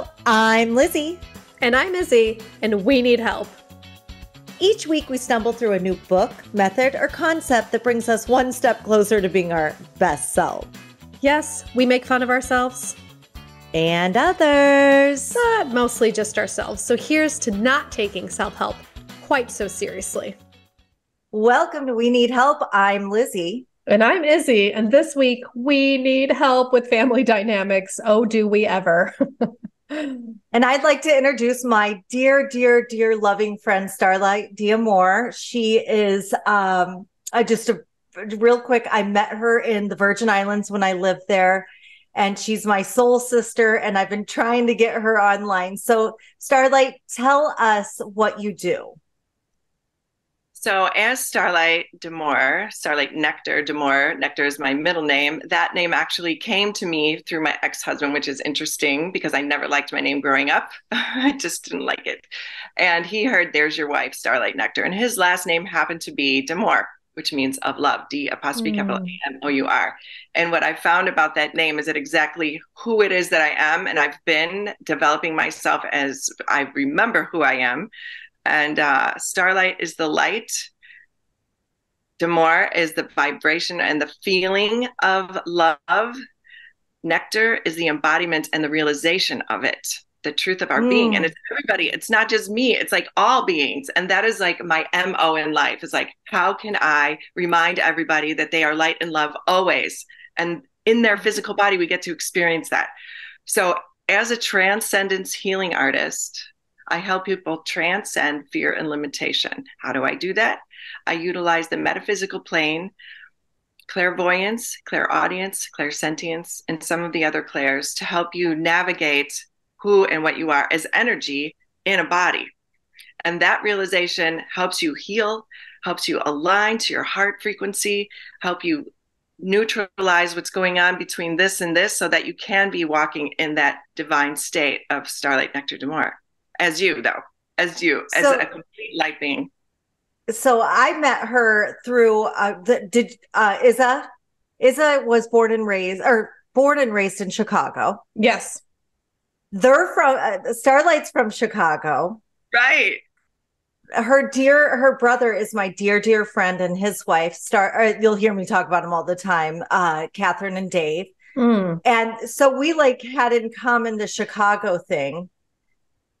Hello, I'm Lizzy. And I'm Izzy, and we need help. Each week we stumble through a new book, method, or concept that brings us one step closer to being our best self. Yes, we make fun of ourselves. And others. But mostly just ourselves. So here's to not taking self-help quite so seriously. Welcome to We Need Help. I'm Lizzy. And I'm Izzy, and this week we need help with family dynamics. Oh, do we ever? And I'd like to introduce my dear, dear, dear loving friend, Starlight D'Amore. She is real quick, I met her in the Virgin Islands when I lived there, and she's my soul sister, and I've been trying to get her online. So Starlight, tell us what you do. So as Starlight D'Amore, Starlight Nectar D'Amore, Nectar is my middle name. That name actually came to me through my ex-husband, which is interesting because I never liked my name growing up. I just didn't like it. And he heard, there's your wife, Starlight Nectar. And his last name happened to be D'Amore, which means of love, D''A''M''O''U''R. And what I found about that name is that exactly who it is that I am. And I've been developing myself as I remember who I am. And Starlight is the light. D'Amore is the vibration and the feeling of love. Nectar is the embodiment and the realization of it, the truth of our being. And it's everybody. It's not just me. It's like all beings. And that is like my MO in life is like, how can I remind everybody that they are light and love always? And in their physical body, we get to experience that. So as a transcendence healing artist, I help people transcend fear and limitation. How do I do that? I utilize the metaphysical plane, clairvoyance, clairaudience, clairsentience, and some of the other clairs to help you navigate who and what you are as energy in a body. And that realization helps you heal, helps you align to your heart frequency, help you neutralize what's going on between this and this so that you can be walking in that divine state of Starlight Nectar D'Amore. As you, though, as a complete light being. So I met her through Izzy. Izzy was born and raised in Chicago. Yes. They're from Starlight's from Chicago. Right. Her brother is my dear, dear friend, and his wife, you'll hear me talk about them all the time, Catherine and Dave. And so we had in common the Chicago thing.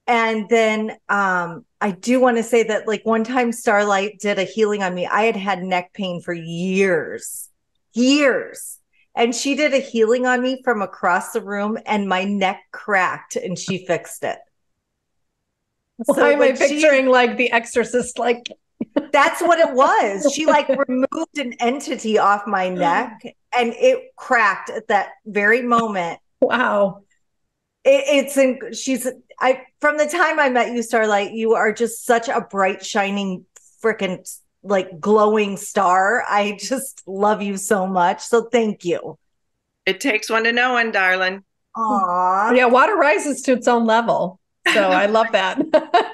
And then I do want to say that one time Starlight did a healing on me. I had neck pain for years. And she did a healing on me from across the room and my neck cracked and she fixed it. Why am I picturing The Exorcist? That's what it was. She removed an entity off my neck and it cracked at that very moment. Wow. From the time I met you, Starlight, you are just such a bright, shining, freaking glowing star. I just love you so much. So thank you. It takes one to know one, darling. Aww. Yeah, water rises to its own level. So I love that.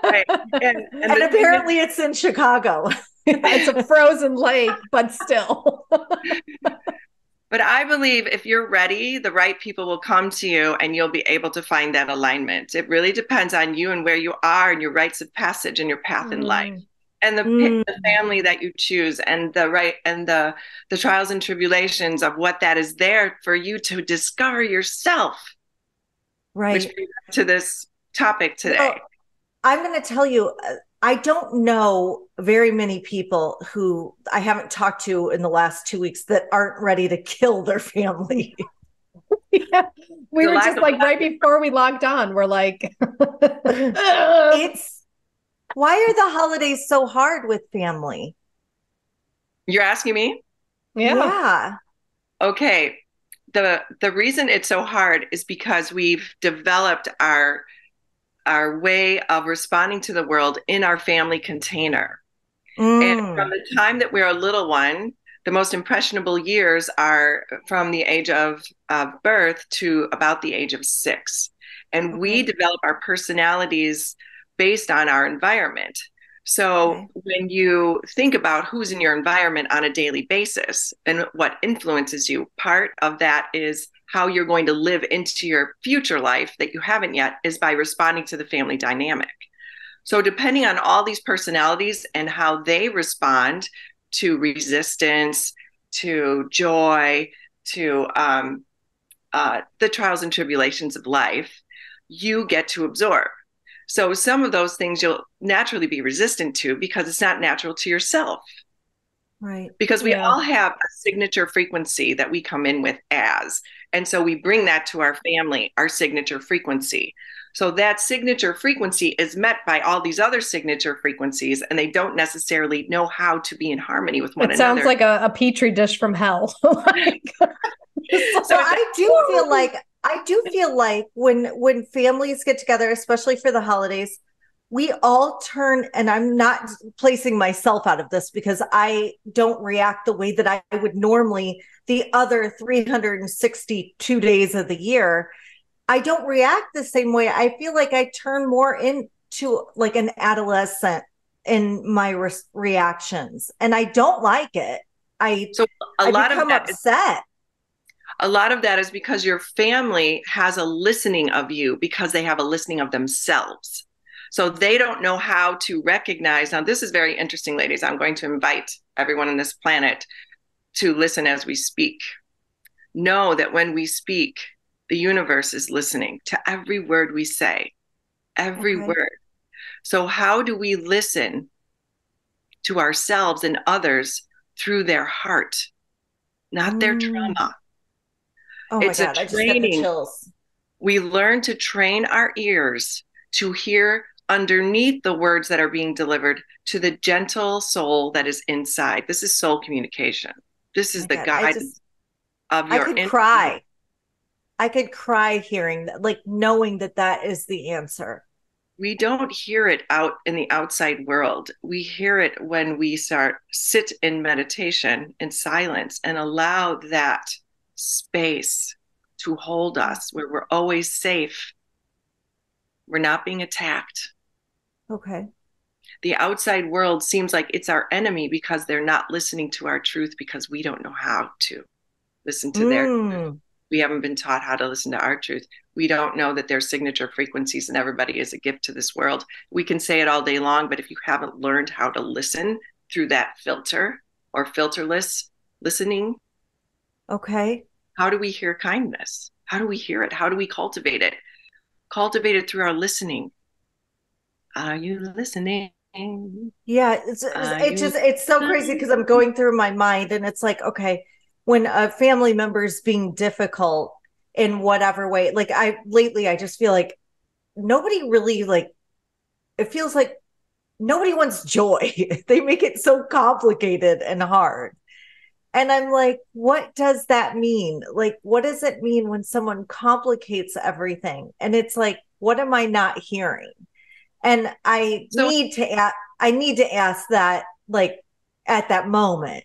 Right. And apparently it's in Chicago. It's a frozen lake, but still. But I believe if you're ready, the right people will come to you and you'll be able to find that alignment. It really depends on you and where you are and your rites of passage and your path in life. And the family that you choose and the trials and tribulations of what that is there for you to discover yourself. Right. Which brings us to this topic today. Well, I'm going to tell you, I don't know very many people who I haven't talked to in the last 2 weeks that aren't ready to kill their family. Yeah. We were just right before we logged on, we're why are the holidays so hard with family? You're asking me? Yeah. Okay. The reason it's so hard is because we've developed our way of responding to the world in our family container. And from the time that we're a little one, the most impressionable years are from the age of birth to about the age of 6. And we develop our personalities based on our environment. So when you think about who's in your environment on a daily basis and what influences you, part of that is how you're going to live into your future life that you haven't yet is by responding to the family dynamic. So depending on all these personalities and how they respond to resistance, to joy, to the trials and tribulations of life, you get to absorb. So some of those things you'll naturally be resistant to because it's not natural to yourself. Right. Because we all have a signature frequency that we come in with as. And so we bring that to our family, our signature frequency. So that signature frequency is met by all these other signature frequencies, and they don't necessarily know how to be in harmony with one another. It sounds like a petri dish from hell. So I do feel like when families get together, especially for the holidays, we all turn, and I'm not placing myself out of this because I don't react the way that I would normally the other 362 days of the year. I don't react the same way. I feel like I turn more into like an adolescent in my reactions, and I don't like it. I become upset. A lot of that is because your family has a listening of you because they have a listening of themselves. So they don't know how to recognize. Now, this is very interesting, ladies. I'm going to invite everyone on this planet to listen as we speak. Know that when we speak, the universe is listening to every word we say, every word. So how do we listen to ourselves and others through their heart, not their trauma? Oh my God, I just got the chills. We learn to train our ears to hear underneath the words that are being delivered to the gentle soul that is inside. This is soul communication. This is the guidance of your. I could cry. I could cry hearing that, like knowing that that is the answer. We don't hear it out in the outside world. We hear it when we sit in meditation in silence and allow that space to hold us where we're always safe. We're not being attacked. Okay. The outside world seems like it's our enemy because they're not listening to our truth because we don't know how to listen to their truth. We haven't been taught how to listen to our truth. We don't know that there's signature frequencies and everybody is a gift to this world. We can say it all day long, but if you haven't learned how to listen through that filter or filterless listening, okay, how do we hear kindness? How do we hear it? How do we cultivate it? Cultivate it through our listening. Are you listening? Yeah, it's so crazy because I'm going through my mind and it's like, okay, when a family member is being difficult in whatever way, like lately I just feel like nobody really it feels like nobody wants joy. They make it so complicated and hard. And I'm like, what does that mean? Like, what does it mean when someone complicates everything? And it's like, what am I not hearing? And I need to ask that, like, at that moment.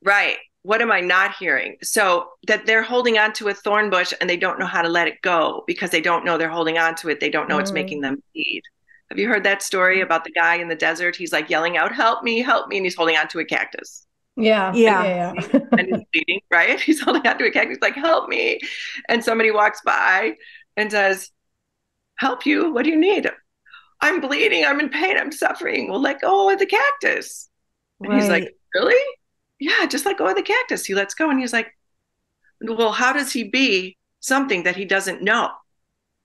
Right. What am I not hearing? So that they're holding on to a thorn bush and they don't know how to let it go because they don't know they're holding on to it. They don't know it's making them bleed. Have you heard that story about the guy in the desert? He's like yelling out, help me, help me. And he's holding on to a cactus. Yeah. And he's bleeding, right? He's holding on to a cactus, like, help me. And somebody walks by and says, help you? What do you need? I'm bleeding. I'm in pain. I'm suffering. Well, let go of the cactus. And he's like, really? Yeah, just let go of the cactus. He lets go. And he's like, well, how does he be something that he doesn't know?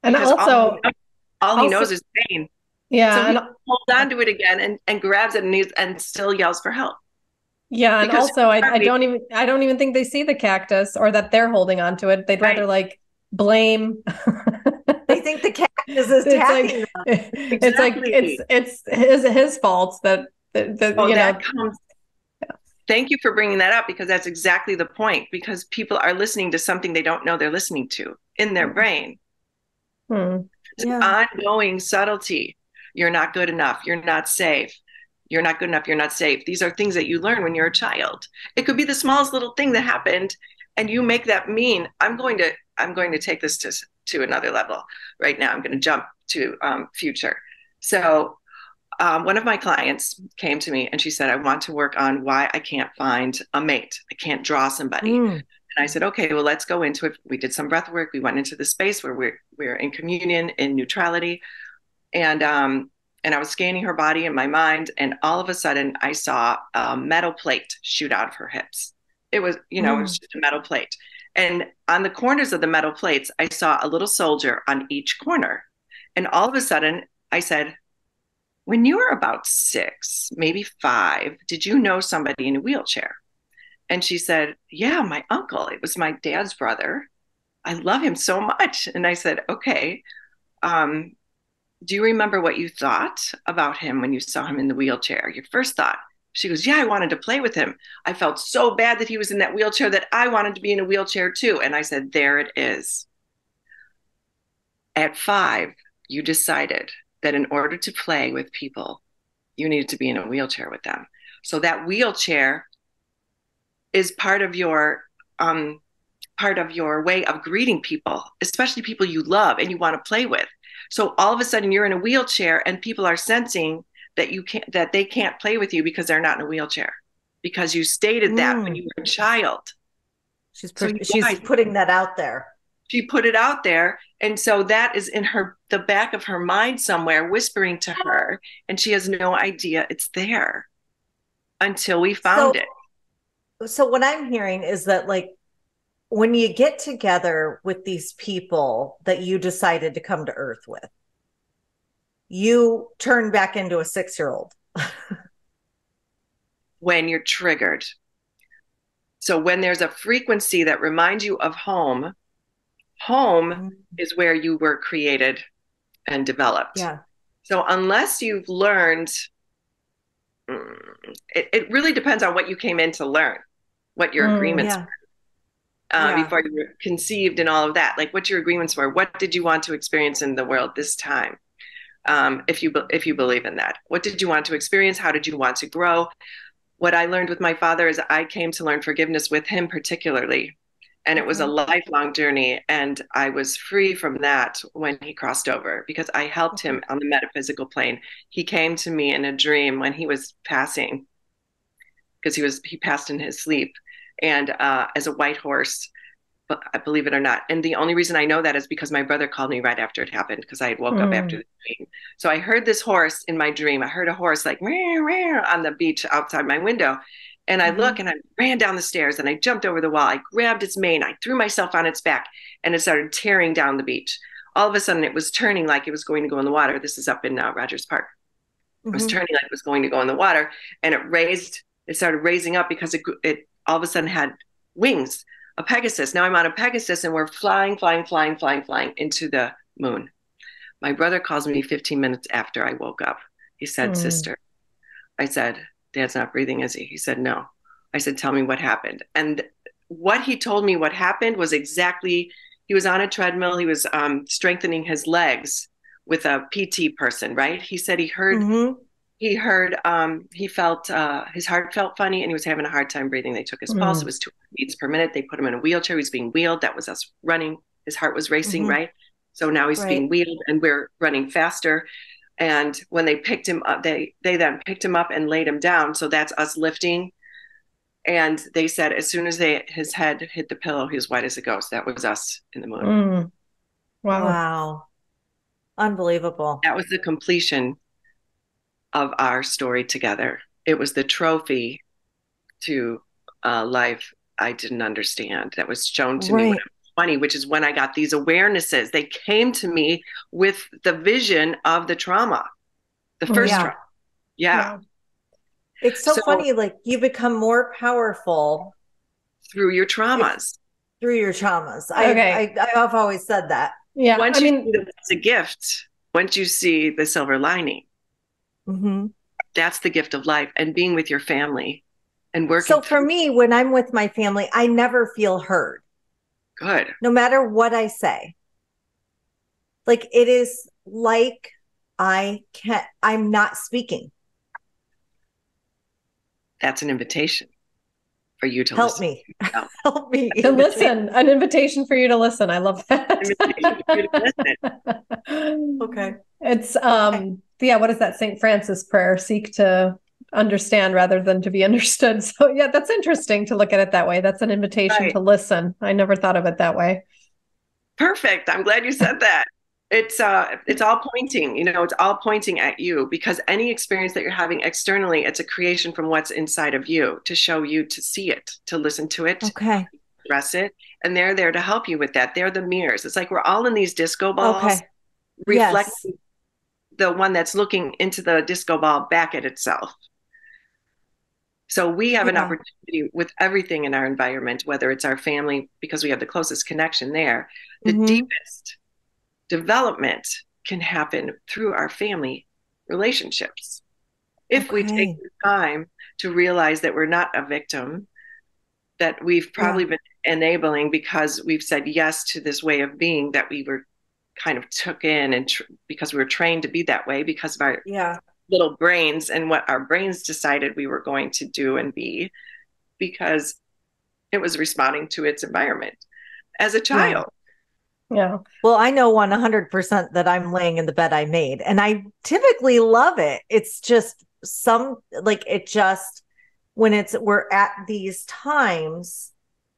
And because also, all he knows is pain. Yeah. So he holds on to it again and grabs it and still yells for help. Yeah. And also I don't even think they see the cactus or that they're holding on to it. They'd rather like blame. They think the cactus is attacking them. It's like it's his fault that comes. Thank you for bringing that up because that's exactly the point. Because people are listening to something they don't know they're listening to in their brain. It's an ongoing subtlety. You're not good enough. You're not safe. You're not good enough. You're not safe. These are things that you learn when you're a child. It could be the smallest little thing that happened, and you make that mean. I'm going to take this to another level right now. I'm going to jump to future. So one of my clients came to me and she said, I want to work on why I can't find a mate. I can't draw somebody. And I said, okay, well, let's go into it. We did some breath work. We went into the space where we're in communion, in neutrality. And I was scanning her body in my mind. And all of a sudden I saw a metal plate shoot out of her hips. It was, it was just a metal plate. And on the corners of the metal plates, I saw a little soldier on each corner. And all of a sudden I said, when you were about 6, maybe 5, did you know somebody in a wheelchair? And she said, yeah, my uncle. It was my dad's brother. I love him so much. And I said, okay, do you remember what you thought about him when you saw him in the wheelchair? Your first thought? She goes, yeah, I wanted to play with him. I felt so bad that he was in that wheelchair that I wanted to be in a wheelchair too. And I said, there it is. At 5, you decided that in order to play with people, you needed to be in a wheelchair with them. So that wheelchair is part of your way of greeting people, especially people you love and you want to play with. So all of a sudden you're in a wheelchair and people are sensing that they can't play with you because they're not in a wheelchair, because you stated that when you were a child. She's putting that out there. She put it out there. And so that is in the back of her mind somewhere, whispering to her, and she has no idea it's there until we found it. So what I'm hearing is that, like, when you get together with these people that you decided to come to Earth with, you turn back into a 6-year-old. When you're triggered. So when there's a frequency that reminds you of home is where you were created and developed. Yeah. So unless you've learned, it really depends on what you came in to learn, what your agreements were. Before you were conceived and all of that, like what your agreements were. What did you want to experience in the world this time? If you believe in that, what did you want to experience? How did you want to grow? What I learned with my father is I came to learn forgiveness with him particularly. And it was a lifelong journey. And I was free from that when he crossed over, because I helped him on the metaphysical plane. He came to me in a dream when he was passing, because he passed in his sleep, and as a white horse, but believe it or not. And the only reason I know that is because my brother called me right after it happened, because I had woke up after the dream. So I heard this horse in my dream. I heard a horse like meow, meow, on the beach outside my window. And I look and I ran down the stairs and I jumped over the wall. I grabbed its mane. I threw myself on its back and it started tearing down the beach. All of a sudden it was turning like it was going to go in the water. This is up in Rogers Park. It was turning like it was going to go in the water, and it started raising up because it all of a sudden had wings, a Pegasus. Now I'm on a Pegasus and we're flying into the moon. My brother calls me 15 minutes after I woke up. He said, sister. I said, Dad's not breathing, is he? He said, no. I said, tell me what happened. And what he told me what happened was exactly, he was on a treadmill. He was strengthening his legs with a PT person, right? He said he felt, his heart felt funny and he was having a hard time breathing. They took his pulse. It was 2 beats per minute. They put him in a wheelchair. He was being wheeled. That was us running. His heart was racing, right? So now he's being wheeled and we're running faster. And when they picked him up, they then picked him up and laid him down. So that's us lifting. And they said, as soon as his head hit the pillow, he was white as a ghost. That was us in the moon. Wow. Unbelievable. That was the completion of our story together. It was the trophy to life I didn't understand that was shown to me when I was 20, which is when I got these awarenesses. They came to me with the vision of the trauma, the first trauma. Yeah. It's so funny, like you become more powerful through your traumas. I've always said that. Yeah. Once you see it's a gift, once you see the silver lining, that's the gift of life, and being with your family and working. So for me, when I'm with my family, I never feel heard. Good. No matter what I say. Like it is like I'm not speaking. That's an invitation for you to help me. Help me to listen. An invitation for you to listen. I love that. An invitation for you to listen. Okay. It's what is that St. Francis prayer? Seek to understand rather than to be understood. So yeah, that's interesting to look at it that way. That's an invitation to listen. I never thought of it that way. Perfect. I'm glad you said that. It's all pointing, it's all pointing at you, because any experience that you're having externally, it's a creation from what's inside of you, to show you, to see it, to listen to it, address it. And they're there to help you with that. They're the mirrors. It's like we're all in these disco balls, reflecting the one that's looking into the disco ball back at itself. So we have an opportunity with everything in our environment, whether it's our family, because we have the closest connection there. The deepest development can happen through our family relationships. If we take the time to realize that we're not a victim, that we've probably been enabling because we've said yes to this way of being that we were kind of took in, and because we were trained to be that way because of our little brains and what our brains decided we were going to do and be, because it was responding to its environment as a child. Yeah. Well, I know 100% that I'm laying in the bed I made, and I typically love it. It's just when we're at these times,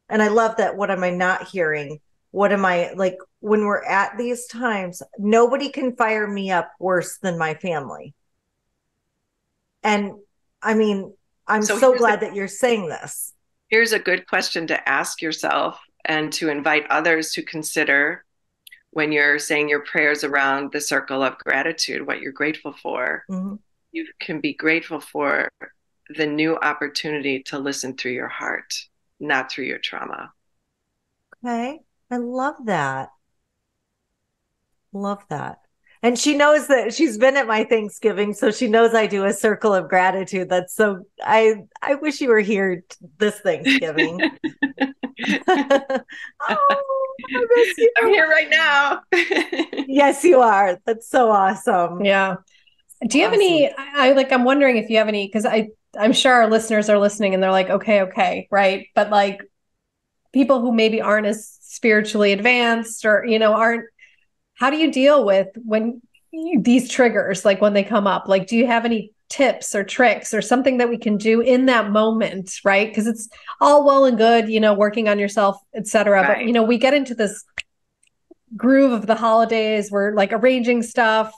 and I love that. What am I not hearing? What am I like when we're at these times? Nobody can fire me up worse than my family. And I mean, I'm so glad that you're saying this. Here's a good question to ask yourself and to invite others to consider when you're saying your prayers around the circle of gratitude, what you're grateful for. You can be grateful for the new opportunity to listen through your heart, not through your trauma. Okay. I love that. Love that. And she knows that she's been at my Thanksgiving, so she knows I do a circle of gratitude. That's so, I wish you were here this Thanksgiving. I miss you. I'm here right now. Yes, you are. That's so awesome. Yeah. Do you have any, I'm wondering if you have any, because I'm sure our listeners are listening and they're like, okay, right. But like people who maybe aren't as spiritually advanced or, how do you deal with when these triggers, like when they come up? Like, do you have any tips or tricks or something that we can do in that moment, right? Because it's all well and good, working on yourself, etc. Right. But, we get into this groove of the holidays. We're like arranging stuff,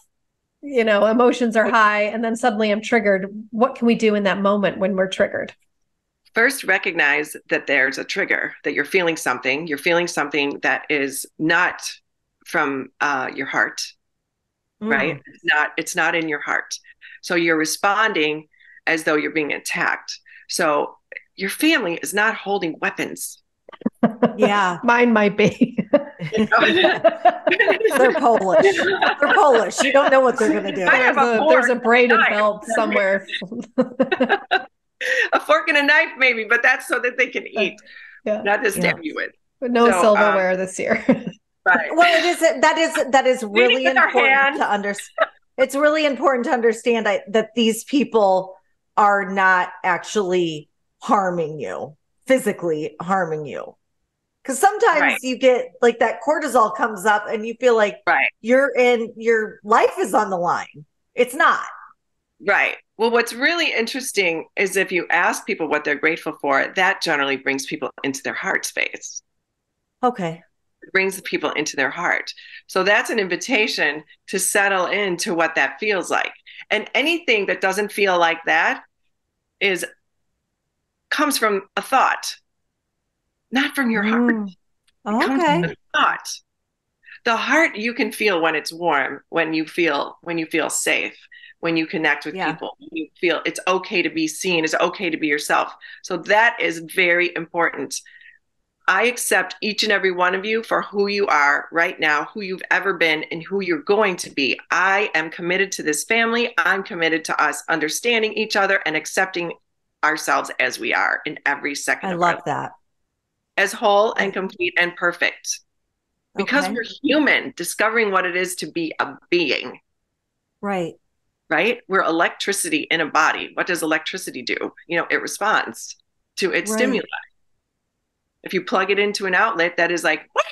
emotions are high, and then suddenly I'm triggered. What can we do in that moment when we're triggered? First, recognize that there's a trigger, that you're feeling something. You're feeling something that is not from your heart, right? It's not in your heart. So you're responding as though you're being attacked. So your family is not holding weapons. Yeah. Mine might be. They're Polish. They're Polish. You don't know what they're going to do. There's a braided belt somewhere. A fork and a knife, maybe, but that's so that they can eat, not to stab you with. But no silverware this year. Right. Well, that is really important to understand. It's really important to understand that these people are not actually harming you, physically harming you. Because sometimes you get like that cortisol comes up and you feel like your life is on the line. It's not. Right. Well, what's really interesting is if you ask people what they're grateful for, that generally brings people into their heart space. Okay. It brings the people into their heart. So that's an invitation to settle into what that feels like. And anything that doesn't feel like that comes from a thought, not from your heart. It comes from a thought. The heart you can feel when it's warm, when you feel safe, when you connect with people, when you feel it's okay to be seen, it's okay to be yourself. So that is very important. I accept each and every one of you for who you are right now, who you've ever been, and who you're going to be. I am committed to this family. I'm committed to us understanding each other and accepting ourselves as we are in every second of our life. I love that. As whole and complete and perfect. Because we're human, discovering what it is to be a being. Right. Right? We're electricity in a body. What does electricity do? It responds to its stimuli. If you plug it into an outlet that is like, what?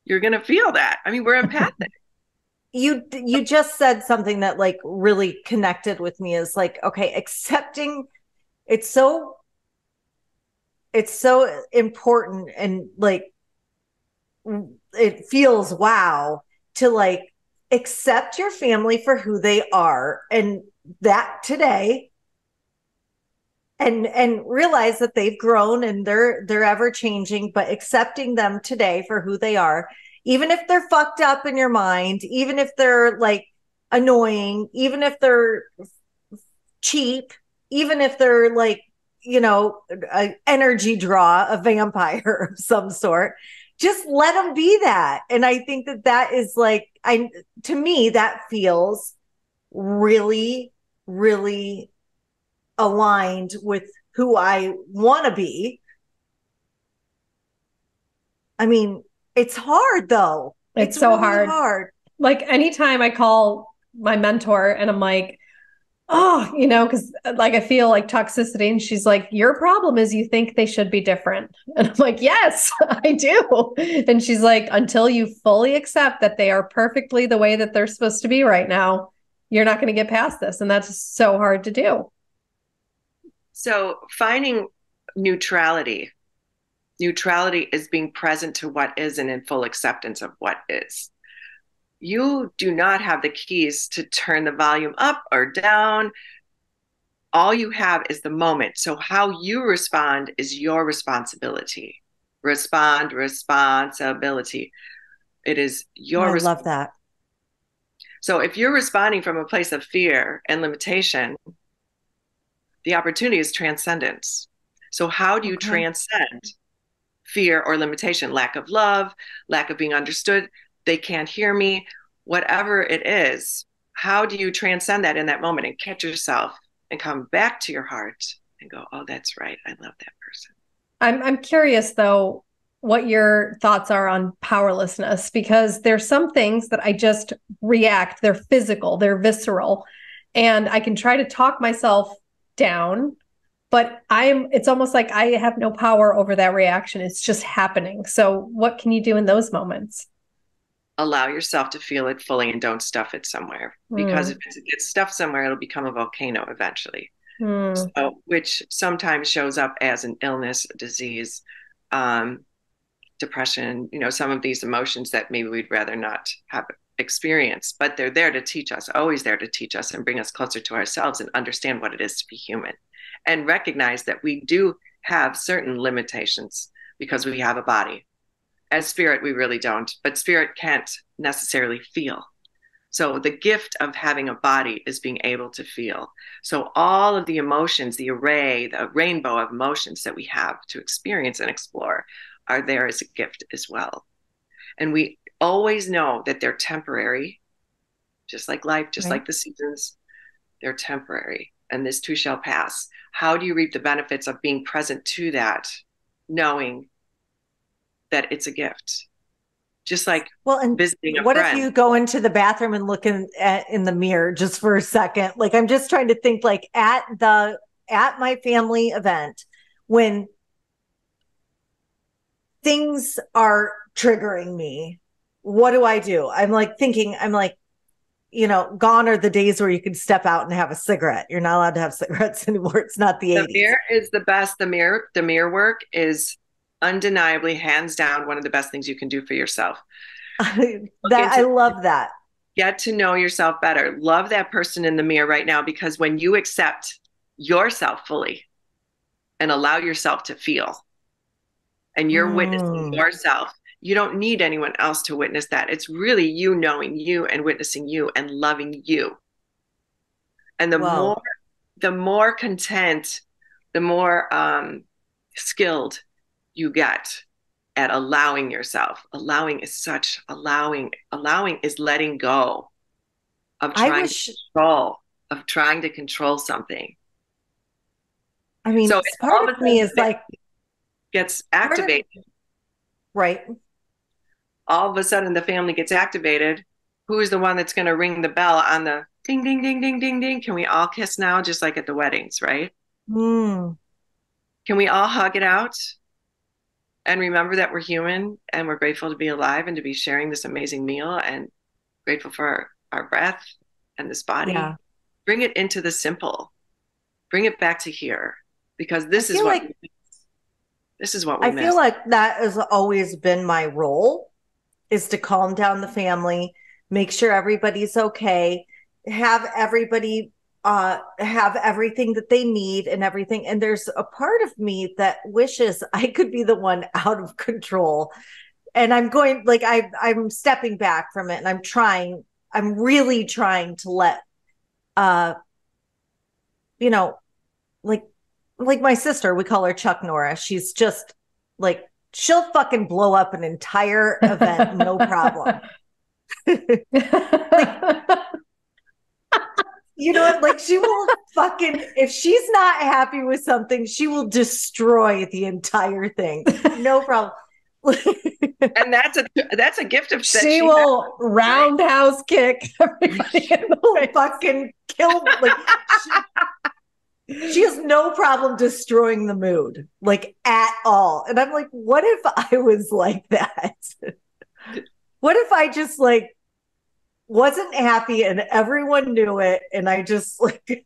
You're going to feel that. I mean, we're empathic. you just said something that like really connected with me, is like, okay, accepting, it's so important, and like it feels wow to like accept your family for who they are, and that today, and realize that they've grown and they're ever changing, but accepting them today for who they are, even if they're fucked up in your mind, even if they're like annoying, even if they're cheap, even if they're like, an energy draw, a vampire of some sort, just let them be that. And I think that that is like, to me, that feels really, really aligned with who I want to be. I mean, it's hard though. It's so really hard. Like anytime I call my mentor and I'm like, oh, because like I feel like toxicity, and she's like, your problem is you think they should be different. And I'm like, yes, I do. And she's like, until you fully accept that they are perfectly the way that they're supposed to be right now, you're not going to get past this. And that's so hard to do. So finding neutrality is being present to what is and in full acceptance of what is. You do not have the keys to turn the volume up or down. All you have is the moment. So how you respond is your responsibility. Responsibility. It is your I love that. So if you're responding from a place of fear and limitation, the opportunity is transcendence. So how do you transcend fear or limitation? Lack of love, lack of being understood, they can't hear me, whatever it is. How do you transcend that in that moment and catch yourself and come back to your heart and go, oh, that's right, I love that person? I'm curious though, what your thoughts are on powerlessness, because there's some things that I just react. They're physical, they're visceral, and I can try to talk myself down, but it's almost like I have no power over that reaction. It's just happening. So what can you do in those moments? Allow yourself to feel it fully and don't stuff it somewhere. Because if it gets stuffed somewhere, it'll become a volcano eventually. So, which sometimes shows up as an illness, a disease, depression, some of these emotions that maybe we'd rather not have experienced, but they're there to teach us, always there to teach us and bring us closer to ourselves and understand what it is to be human, and recognize that we do have certain limitations because we have a body. As spirit, we really don't, but spirit can't necessarily feel. So the gift of having a body is being able to feel. So all of the emotions, the array, the rainbow of emotions that we have to experience and explore are there as a gift as well. And we always know that they're temporary, just like life, just like the seasons, they're temporary, and this too shall pass. How do you reap the benefits of being present to that, knowing that it's a gift? Just like visiting a friend. What if you go into the bathroom and look in the mirror just for a second? Like, I'm just trying to think, like at my family event, when things are triggering me, what do? I'm like thinking, gone are the days where you can step out and have a cigarette. You're not allowed to have cigarettes anymore. It's not the 80s. The mirror is the best. The mirror work is undeniably, hands down, one of the best things you can do for yourself. I love that. Get to know yourself better. Love that person in the mirror right now, because when you accept yourself fully and allow yourself to feel, and you're witnessing yourself, you don't need anyone else to witness that. It's really you knowing you and witnessing you and loving you. And the more content, the more skilled you get at allowing yourself. Allowing is letting go of trying to control something. I mean, so part of me is like gets activated. Right. All of a sudden the family gets activated. Who is the one that's going to ring the bell on the ding, ding, ding, ding, ding, ding? Can we all kiss now? Just like at the weddings, right? Can we all hug it out? And remember that we're human and we're grateful to be alive and to be sharing this amazing meal and grateful for our breath and this body. Yeah. Bring it into the simple. Bring it back to here, because this is what we miss. feel like that has always been my role, is to calm down the family, make sure everybody's okay, have everybody have everything that they need and everything. And there's a part of me that wishes I could be the one out of control. And I'm going, like, I'm stepping back from it, and I'm really trying to let, you know, like my sister, we call her Chuck Norris. She's just like, she'll fucking blow up an entire event, no problem. You know, like, she will fucking, if she's not happy with something, she will destroy the entire thing. No problem. And that's a gift of she will roundhouse kick everybody in the face. Fucking kill, like, she has no problem destroying the mood, like, at all. And I'm like, what if I was like that? What if I just, like, wasn't happy and everyone knew it, and I just, like,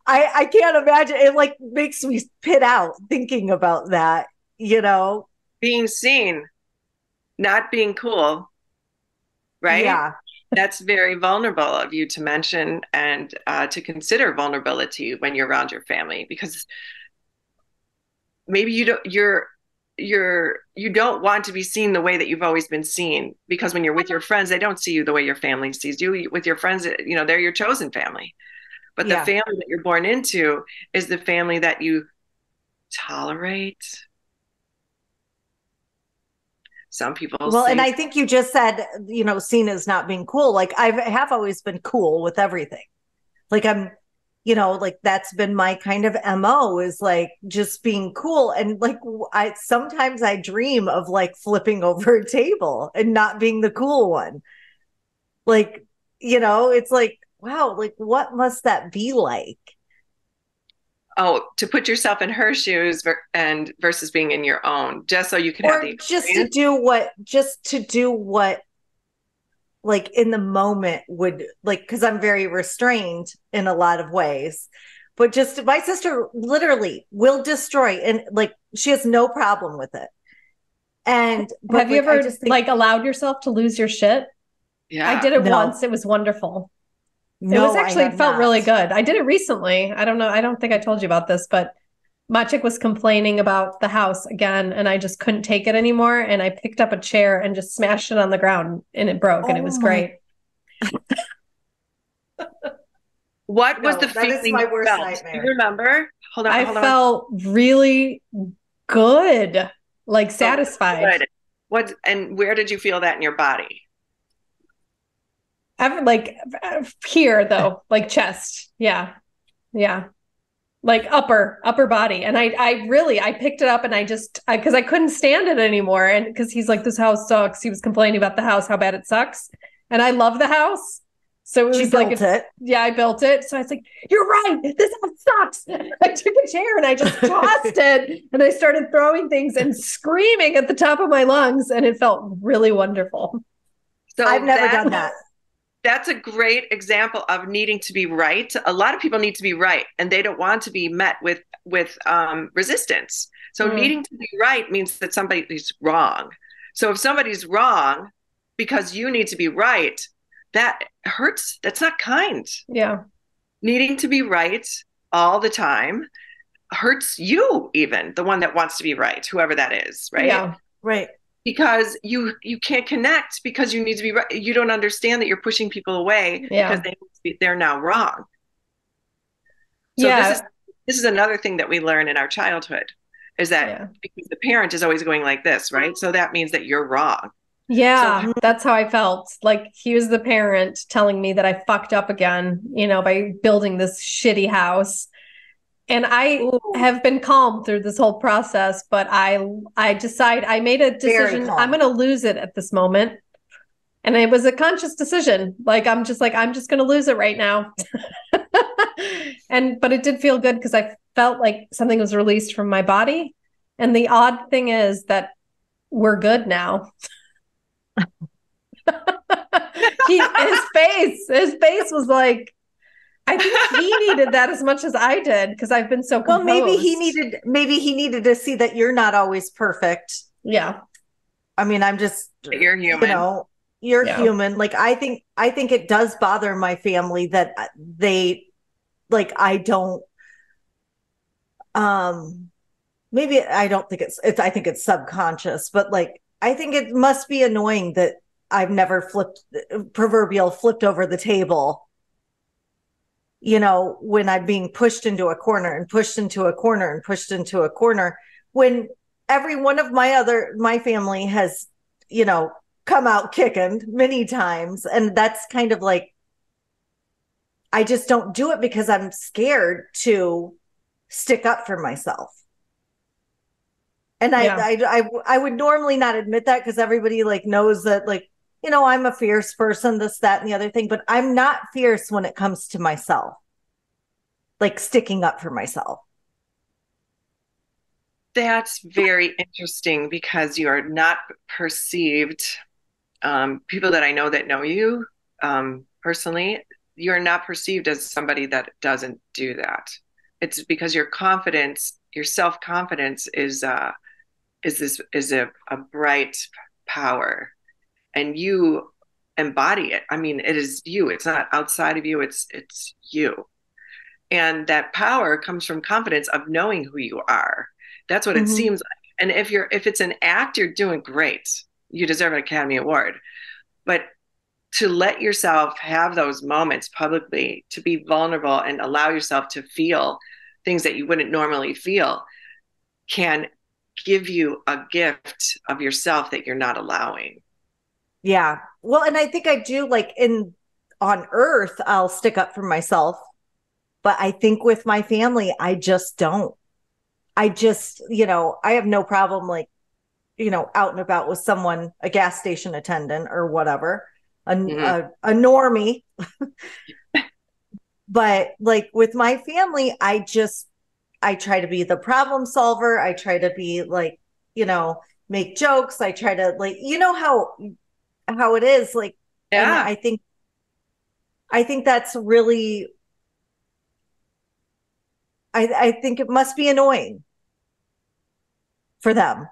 I can't imagine. It, like, makes me pit out thinking about that, you know? Being seen, not being cool, right? Yeah. That's very vulnerable of you to mention and to consider vulnerability when you're around your family, because maybe you don't want to be seen the way that you've always been seen, because when you're with your friends, they don't see you the way your family sees you. With your friends, you know, they're your chosen family. But the family that you're born into is the family that you tolerate. Some people and I think you just said, you know, seen as not being cool. Like, I have always been cool with everything. Like, I'm, you know, like, that's been my kind of MO, is like just being cool. And like, sometimes I dream of, like, flipping over a table and not being the cool one. Like, you know, it's like, wow, like, what must that be like? Oh, to put yourself in her shoes and versus being in your own, just so you can have the experience. just to do what, like, in the moment would, like, because I'm very restrained in a lot of ways, but just, my sister literally will destroy, and, like, she has no problem with it. And have you ever like allowed yourself to lose your shit? Yeah, I did it once. It was wonderful. No, it was actually, it felt really good. I did it recently. I don't know. I don't think I told you about this, but my chick was complaining about the house again, and I just couldn't take it anymore. And I picked up a chair and just smashed it on the ground, and it broke, and it was great. What was the feeling? That is my worst nightmare. Do you remember? Hold on. I felt really good, like satisfied. Good. What, and where did you feel that in your body? Like here, though, like chest. Yeah. Like upper body. And I picked it up, and because I couldn't stand it anymore. And because he's like, this house sucks. He was complaining about the house, how bad it sucks. And I love the house. So it was like, yeah, I built it. So I was like, you're right. This house sucks. I took a chair and I just tossed it, and I started throwing things and screaming at the top of my lungs. And it felt really wonderful. So I've never done that. That's a great example of needing to be right. A lot of people need to be right, and they don't want to be met with resistance. So needing to be right means that somebody's wrong. So if somebody's wrong because you need to be right, that hurts. That's not kind. Yeah. Needing to be right all the time hurts you, even the one that wants to be right, whoever that is, right? Yeah. Right. Because you can't connect because you need to be right. You don't understand that you're pushing people away because they're now wrong. So this is another thing that we learn in our childhood, is that because the parent is always going like this, right? So that means that you're wrong. Yeah, so that's how I felt. Like, he was the parent telling me that I fucked up again, you know, by building this shitty house. And I have been calm through this whole process, but I made a decision. I'm going to lose it at this moment. And it was a conscious decision. Like, I'm just going to lose it right now. But it did feel good because I felt like something was released from my body. And the odd thing is that we're good now. His face was like, I think he needed that as much as I did, because I've been so composed. Well, maybe he needed to see that you're not always perfect. Yeah. I mean, I'm just, you're human. You're human. Like, I think it does bother my family that they, like, I don't, maybe I don't think I think it's subconscious, but like, I think it must be annoying that I've never flipped over the table, when I'm being pushed into a corner and pushed into a corner and pushed into a corner, when every one of my family has, come out kicking many times. And that's kind of like, I just don't do it because I'm scared to stick up for myself. And I would normally not admit that, because everybody like knows that, like, I'm a fierce person, this, that, and the other thing, but I'm not fierce when it comes to myself, like sticking up for myself. That's very interesting, because you are not perceived, people that I know that know you personally, you're not perceived as somebody that doesn't do that. It's because your self-confidence is a bright power, and you embody it. I mean, it is you. It's not outside of you. It's you. And that power comes from confidence of knowing who you are. That's what it seems like. And if it's an act, you're doing great. You deserve an Academy Award. But to let yourself have those moments publicly, to be vulnerable and allow yourself to feel things that you wouldn't normally feel, can give you a gift of yourself that you're not allowing. Yeah. Well, and I think I do, like, on earth, I'll stick up for myself. But I think with my family, I just don't. I just, I have no problem, like, out and about with someone, a gas station attendant or whatever, a normie. But like with my family, I try to be the problem solver. I try to be like, make jokes. I try to, like, how it is, like, and I think that's really, I think it must be annoying for them,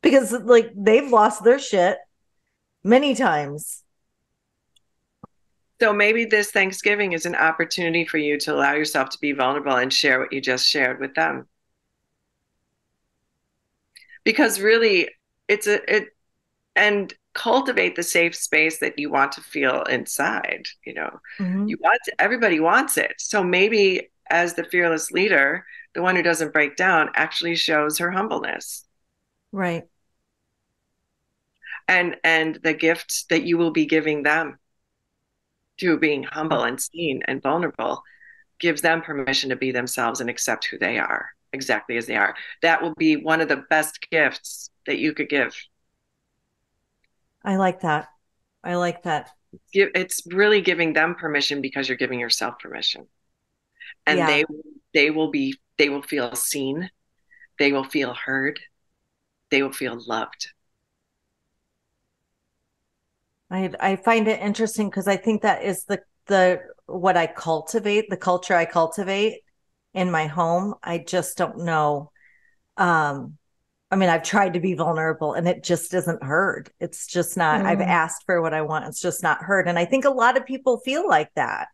because like they've lost their shit many times. So maybe this Thanksgiving is an opportunity for you to allow yourself to be vulnerable and share what you just shared with them. Because really, and cultivate the safe space that you want to feel inside. Everybody wants it. So maybe as the fearless leader, the one who doesn't break down actually shows her humbleness. Right. And the gift that you will be giving them through being humble and seen and vulnerable gives them permission to be themselves and accept who they are exactly as they are. That will be one of the best gifts that you could give. I like that. It's really giving them permission, because you're giving yourself permission. And they will feel seen. They will feel heard. They will feel loved. I find it interesting, because I think that is the what I cultivate, the culture I cultivate in my home. I just don't know. I mean, I've tried to be vulnerable and it just isn't heard. It's just not, I've asked for what I want. It's just not heard. And I think a lot of people feel like that,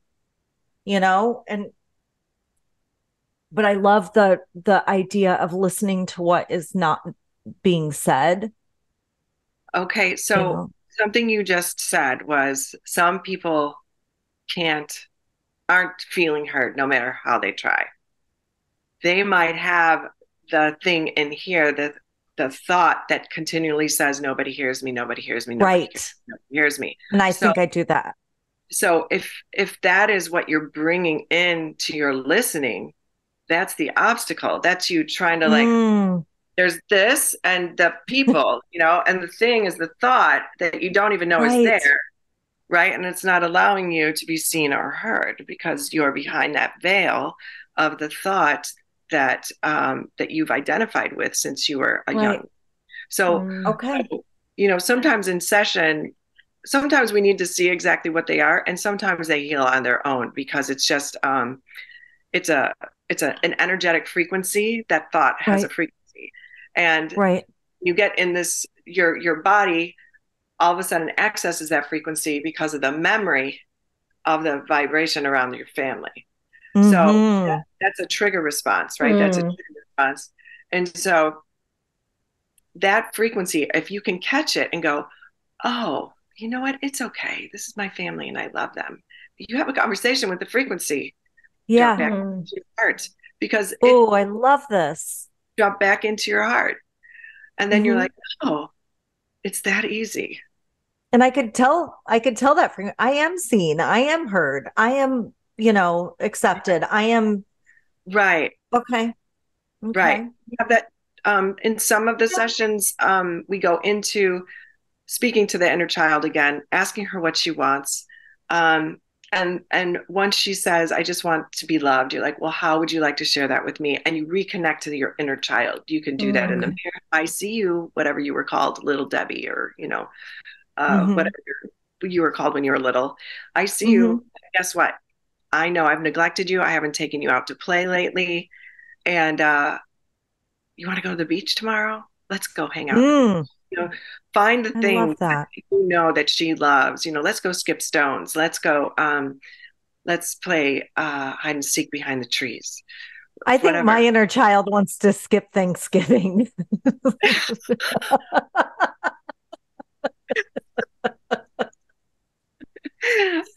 but I love the idea of listening to what is not being said. Okay. So something you just said was, some people aren't feeling heard no matter how they try. They might have the thing in here, the thought that continually says, nobody hears me, nobody hears me, nobody hears me. And I think I do that. So if that is what you're bringing into your listening, that's the obstacle. That's you trying to there's this and the people, and the thing is the thought that you don't even know is there. Right. And it's not allowing you to be seen or heard, because you're behind that veil of the thought that you've identified with since you were a young. So, sometimes in session, sometimes we need to see exactly what they are, and sometimes they heal on their own, because it's just it's a an energetic frequency. That thought has a Right. frequency, and Right. you get in this, your body all of a sudden accesses that frequency because of the memory of the vibration around your family. So Mm-hmm. that's a trigger response, right? That's a trigger response. And so that frequency, if you can catch it and go, oh, you know what? It's okay. This is my family and I love them. You have a conversation with the frequency, drop Yeah. back into your heart, because it Oh, I love this. drop back into your heart. And then you're Mm-hmm. like, oh, it's that easy. And I could tell that from I am seen, I am heard, I am, accepted. I am Right. okay. Right. Okay. We have that in some of the sessions, we go into speaking to the inner child again, asking her what she wants. And once she says, I just want to be loved, you're like, well, how would you like to share that with me? And you reconnect to your inner child. You can do that in the mirror. I see you, whatever you were called, little Debbie, or, Mm-hmm. whatever you were called when you were little. I see Mm-hmm. you. Guess what? I know I've neglected you. I haven't taken you out to play lately. And you want to go to the beach tomorrow? Let's go hang out. Mm, You know, find the I thing love that. that she loves. Let's go skip stones. Let's go. Let's play hide and seek behind the trees. I think my Whatever. inner child wants to skip Thanksgiving.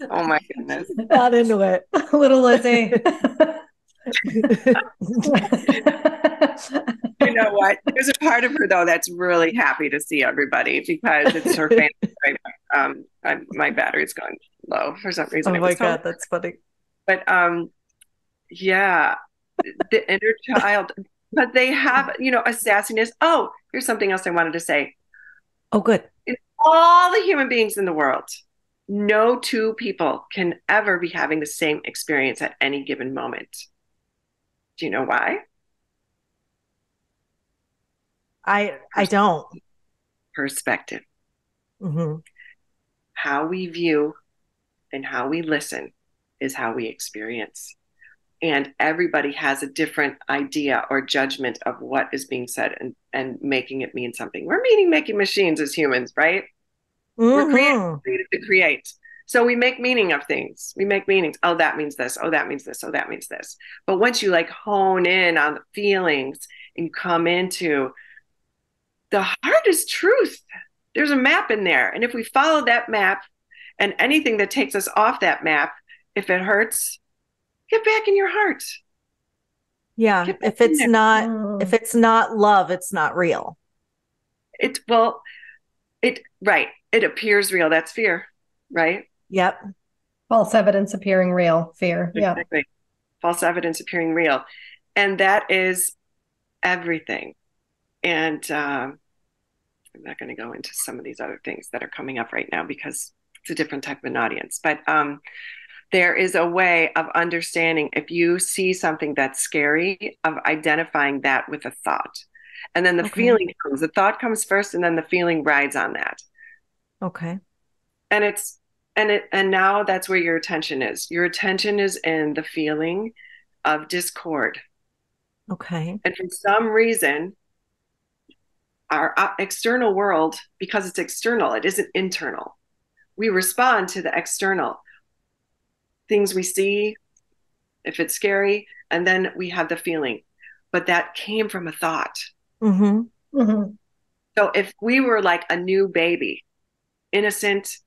Oh my goodness. Not into it. Little Lizzy. You know what? There's a part of her though that's really happy to see everybody because it's her family. Right? My battery's going low for some reason. Oh It my was God, that's funny. but yeah, the inner child. But they have, a sassiness. Oh, here's something else I wanted to say. Oh, good. In all the human beings in the world, no two people can ever be having the same experience at any given moment. Do you know why? I don't. Perspective. Mm-hmm. How we view and how we listen is how we experience. And everybody has a different idea or judgment of what is being said, and making it mean something. We're making machines as humans, right? We're Mm-hmm. created to create. So we make meaning of things. We make meanings. Oh, that means this. Oh, that means this. Oh, that means this. But once you hone in on the feelings and come into the heart is truth, there's a map in there. And if we follow that map, and anything that takes us off that map, if it hurts, get back in your heart. Yeah. Get back in there. If it's not love, it's not real. Right. It appears real. That's fear, right? Yep. False evidence appearing real, fear. Yeah. Exactly. False evidence appearing real. And that is everything. And I'm not going to go into some of these other things that are coming up right now because it's a different type of an audience. But there is a way of understanding, if you see something that's scary, of identifying that with a thought. And then the feeling comes. The thought comes first, and then the feeling rides on that. Okay. And now that's where your attention is. Your attention is in the feeling of discord. Okay. And for some reason, our external world, because it's external, it isn't internal. We respond to the external things we see, if it's scary, and then we have the feeling. But that came from a thought. Mm-hmm. Mm-hmm. So if we were like a new baby, innocent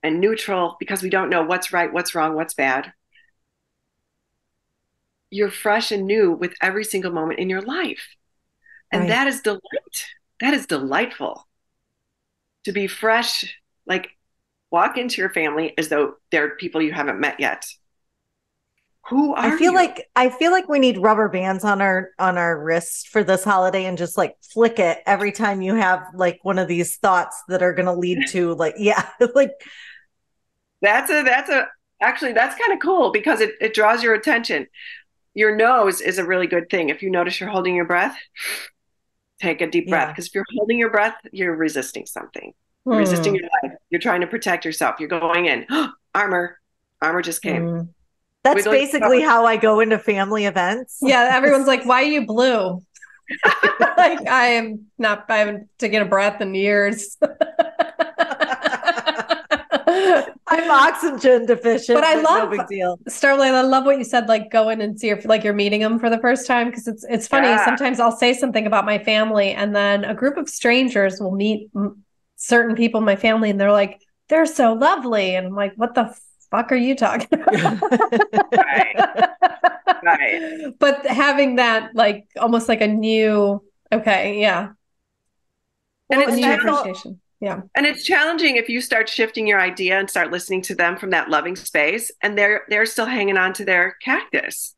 and neutral, because we don't know what's right, what's wrong, what's bad, you're fresh and new with every single moment in your life. And Right. that is delight. That is delightful. To be fresh, walk into your family as though they're people you haven't met yet. Who are you? I feel like we need rubber bands on our wrists for this holiday, and just flick it every time you have one of these thoughts that are going to lead to Actually, that's kind of cool because it draws your attention. Your nose is a really good thing. If you notice you're holding your breath, take a deep breath, because if you're holding your breath, you're resisting something. You're resisting your life. You're trying to protect yourself. You're going in, armor just came. That's basically how I go into family events. Yeah, everyone's like, why are you blue? Like, I haven't taken a breath in years. I'm oxygen deficient, but I love, no big deal. Starlight, I love what you said, like go in and see if like you're meeting them for the first time. Cause it's funny. Yeah. Sometimes I'll say something about my family and then a group of strangers will meet certain people in my family and they're like, they're so lovely. And I'm like, what the fuck are you talking about? Right. But having that, like, almost like a new, okay. Yeah. And it's new appreciation. Yeah. And it's challenging if you start shifting your idea and start listening to them from that loving space and they're still hanging on to their cactus.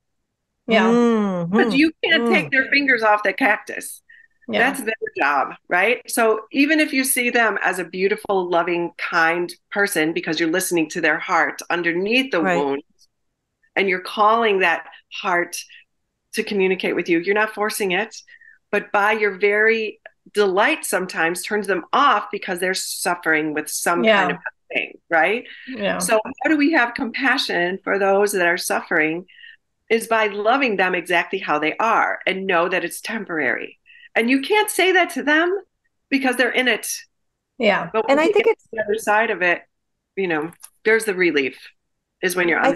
Yeah. Because you can't take their fingers off the cactus. Yeah. That's their job, right? So even if you see them as a beautiful, loving, kind person because you're listening to their heart underneath the wound and you're calling that heart to communicate with you, you're not forcing it, but by your very delight sometimes turns them off because they're suffering with some kind of thing, right? Yeah. So how do we have compassion for those that are suffering is by loving them exactly how they are and know that it's temporary. And you can't say that to them because they're in it. Yeah. But and I think it's the other side of it, there's the relief is when you're on I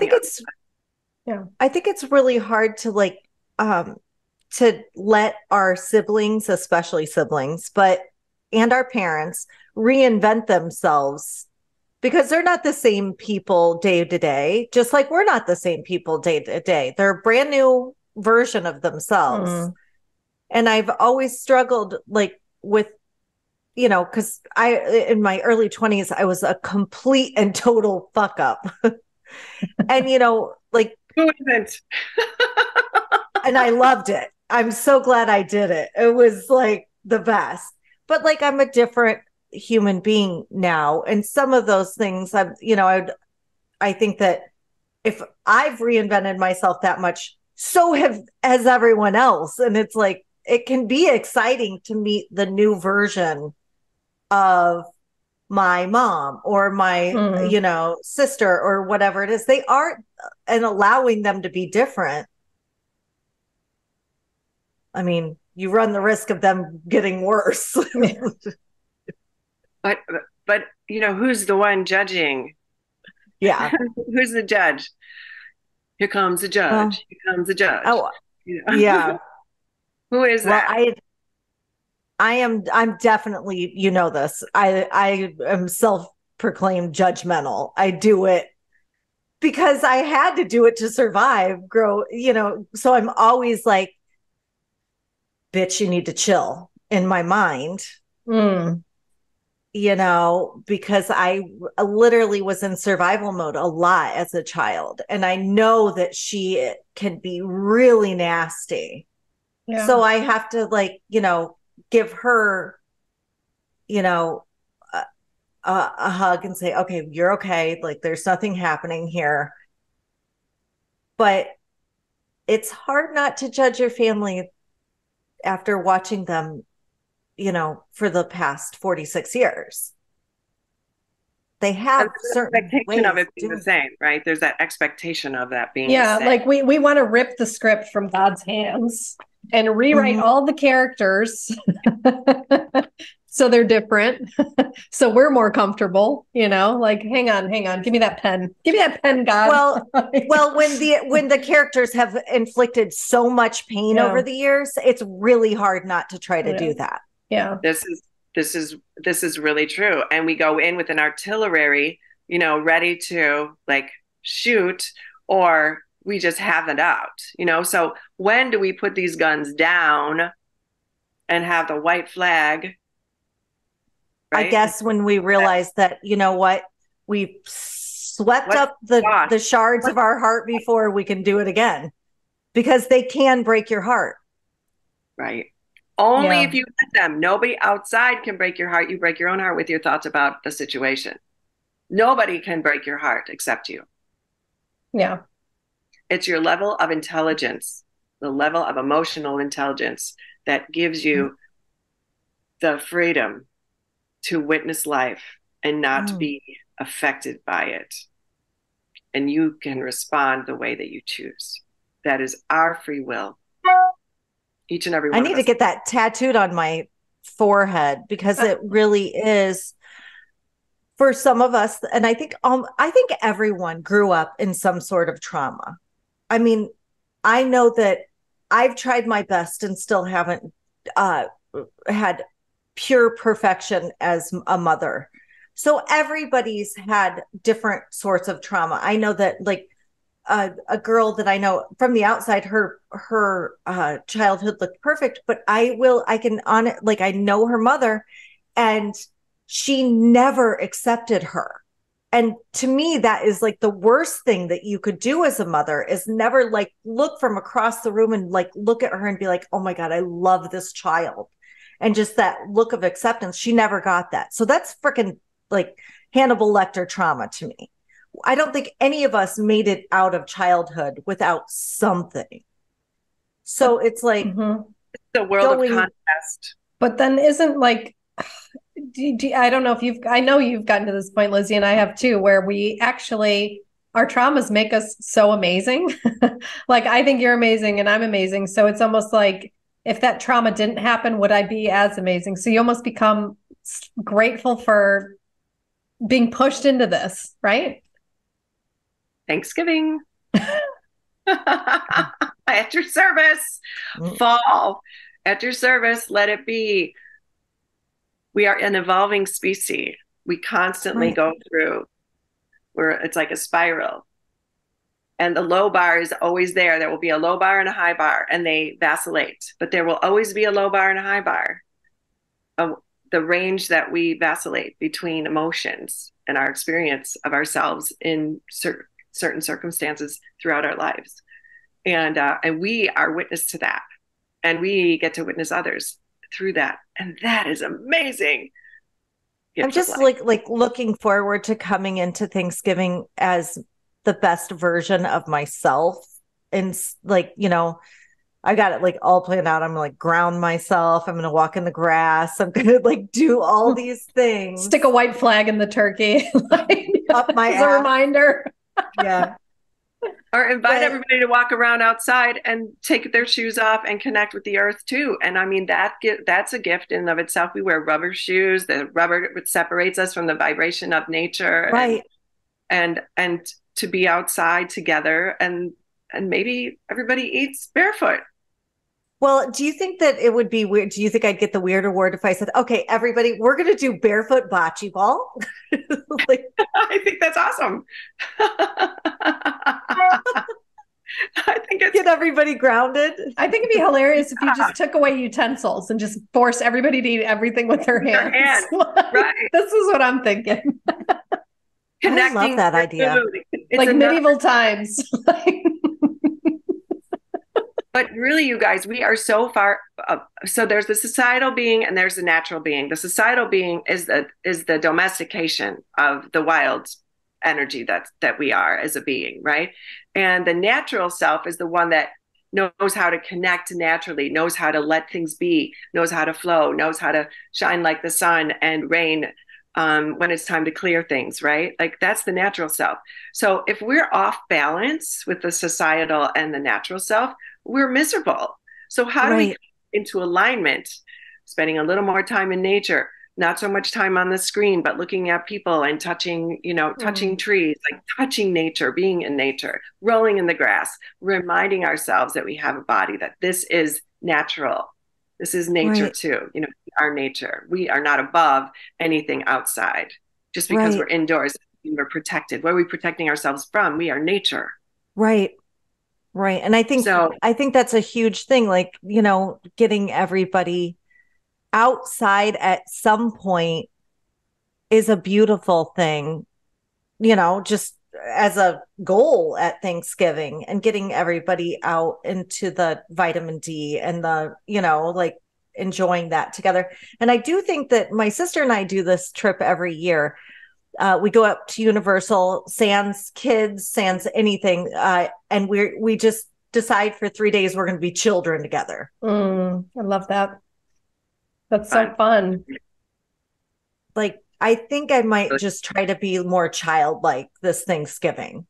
think it's really hard to like to let our siblings, especially siblings, and our parents reinvent themselves because they're not the same people day to day, just like we're not the same people day to day. They're a brand new version of themselves. And I've always struggled like with, because in my early 20s, I was a complete and total fuck up. And, like, who isn't? And I loved it. I'm so glad I did it. It was like the best. But like I'm a different human being now. And some of those things I think that if I've reinvented myself that much, so has everyone else. And it's like it can be exciting to meet the new version of my mom or my sister or whatever it is. They are, and allowing them to be different. I mean, you run the risk of them getting worse. But who's the one judging? Yeah. Who's the judge? Here comes the judge. Here comes the judge. Oh, yeah. Who is that? I'm definitely, this. I am self-proclaimed judgmental. I do it because I had to do it to survive, grow, so I'm always like, bitch, you need to chill in my mind, because I literally was in survival mode a lot as a child. And I know that she can be really nasty. Yeah. So I have to give her, a hug and say, okay, you're okay. Like there's nothing happening here. But it's hard not to judge your family after watching them, for the past 46 years. They have certain expectation of it being the same, right? There's that expectation of that being the same. Like we want to rip the script from God's hands and rewrite all the characters so they're different. So we're more comfortable, like, hang on, give me that pen. Give me that pen, God. Well, when the characters have inflicted so much pain over the years, it's really hard not to try to do that. Yeah. This is really true. And we go in with an artillery, ready to like shoot, or we just have it out, so when do we put these guns down and have the white flag? Right? I guess when we realize that, we've swept up the shards of our heart before we can do it again, because they can break your heart. Right. Only if you let them. Nobody outside can break your heart. You break your own heart with your thoughts about the situation. Nobody can break your heart except you. Yeah. It's your level of intelligence, the level of emotional intelligence that gives you the freedom to witness life and not be affected by it. And you can respond the way that you choose. That is our free will. Each and every one I need to get that tattooed on my forehead, because it really is for some of us. And I think everyone grew up in some sort of trauma. I mean, I know that I've tried my best and still haven't had pure perfection as a mother. So everybody's had different sorts of trauma. I know that, like, a girl that I know from the outside, her childhood looked perfect, but I know her mother, and she never accepted her. And to me, that is like the worst thing that you could do as a mother, is never like look from across the room and like look at her and be like, oh my God, I love this child. And just that look of acceptance. She never got that. So that's freaking like Hannibal Lecter trauma to me. I don't think any of us made it out of childhood without something. So it's like the world of contrast. But then isn't like, I don't know if I know you've gotten to this point, Lizzy, and I have too, where we actually, our traumas make us so amazing. Like, I think you're amazing and I'm amazing. So it's almost like, if that trauma didn't happen, would I be as amazing? So you almost become grateful for being pushed into this, right? Thanksgiving. At your service. Fall. At your service. Let it be. We are an evolving species. We constantly go through where it's like a spiral. And the low bar is always there. There will be a low bar and a high bar, and they vacillate. But there will always be a low bar and a high bar. The range that we vacillate between emotions and our experience of ourselves in certain circumstances throughout our lives. And we are witness to that. And we get to witness others through that. And that is amazing. I'm just like looking forward to coming into Thanksgiving as the best version of myself. And like, you know, I got it like all planned out. I'm gonna like ground myself. I'm gonna walk in the grass. I'm gonna like do all these things. Stick a white flag in the turkey. Like, up my as a reminder. Yeah. Or invite everybody to walk around outside and take their shoes off and connect with the earth too. And I mean, that's a gift in and of itself. We wear rubber shoes. The rubber separates us from the vibration of nature. Right. And to be outside together, and maybe everybody eats barefoot. Well, do you think that it would be weird? Do you think I'd get the weird award if I said, okay, everybody, we're going to do barefoot bocce ball? Like, I think that's awesome. I think it's get everybody grounded. I think it'd be hilarious if you just took away utensils and just force everybody to eat everything with their hands. Right. This is what I'm thinking. Connecting. I love that idea. Like medieval times. But really, you guys, we are so far. So there's the societal being and there's the natural being. The societal being is the domestication of the wild energy that we are as a being, right? And the natural self is the one that knows how to connect naturally, knows how to let things be, knows how to flow, knows how to shine like the sun and rain when it's time to clear things, right? Like, that's the natural self. So if we're off balance with the societal and the natural self, we're miserable. So how do we get into alignment? Spending a little more time in nature, not so much time on the screen, but looking at people and touching, touching trees, like touching nature, being in nature, rolling in the grass, reminding ourselves that we have a body, that this is natural. This is nature too. We are nature. We are not above anything outside. Just because we're indoors, we're protected. What are we protecting ourselves from? We are nature. Right. Right. And I think that's a huge thing, like, getting everybody outside at some point is a beautiful thing, just as a goal at Thanksgiving, and getting everybody out into the vitamin D and the, like enjoying that together. And I do think that my sister and I do this trip every year. We go up to Universal, sans kids, sans anything. And we just decide for 3 days we're going to be children together. I love that. That's so fun. Like, I think I might just try to be more childlike this Thanksgiving.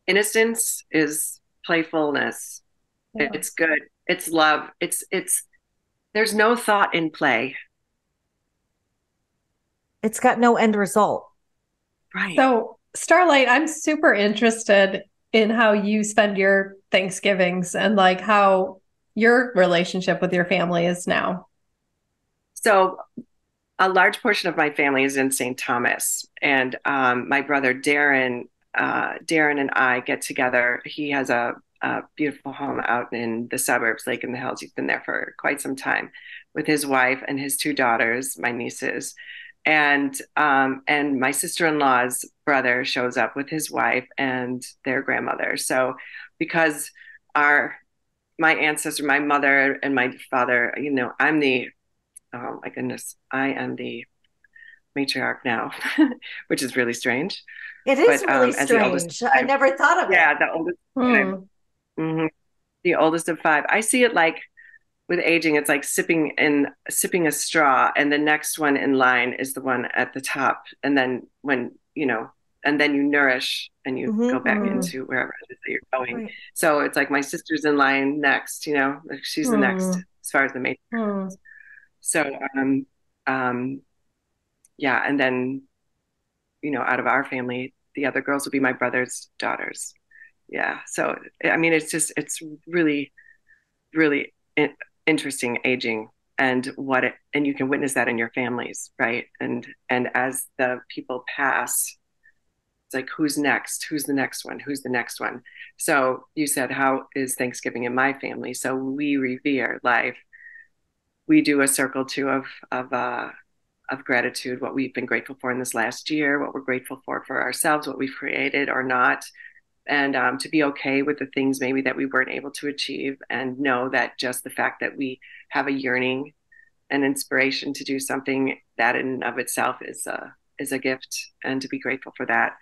Innocence is playfulness. Yeah. It's good. It's love. It's there's no thought in play. It's got no end result. Right. So, Starlight, I'm super interested in how you spend your Thanksgivings and like how your relationship with your family is now. So, a large portion of my family is in St. Thomas, and my brother Darren and I get together. He has a beautiful home out in the suburbs, Lake in the Hills. He's been there for quite some time with his wife and his two daughters, my nieces. And my sister-in-law's brother shows up with his wife and their grandmother. So because my ancestor, my mother and my father, I'm the, oh my goodness, I am the matriarch now, which is really strange. It is really strange. I never thought of it. Yeah, the oldest. Mm-hmm, the oldest of five. I see it like with aging, it's like sipping a straw, and the next one in line is the one at the top. And then and then you nourish and you go back into wherever it is that you're going. Right. So it's like my sister's in line next, she's the next as far as the matriarch. So, yeah. And then, out of our family, the other girls will be my brother's daughters. Yeah. So, I mean, it's really, really interesting aging and and you can witness that in your families, right? And as the people pass, it's like, who's next? Who's the next one? Who's the next one? So you said, how is Thanksgiving in my family? So we revere life. We do a circle too of gratitude, what we've been grateful for in this last year, what we're grateful for ourselves, what we've created or not. And to be okay with the things maybe that we weren't able to achieve, and know that just the fact that we have a yearning and inspiration to do something, that in and of itself is a gift, and to be grateful for that.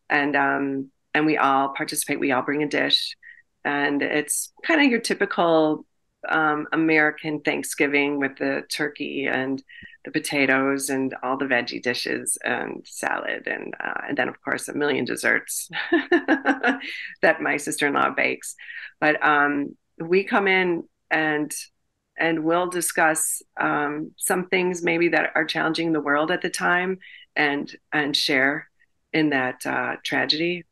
And we all participate. We all bring a dish, and it's kind of your typical American Thanksgiving with the turkey and the potatoes and all the veggie dishes and salad, and then of course a million desserts that my sister-in-law bakes. But we come in and we'll discuss some things maybe that are challenging the world at the time, and share in that tragedy,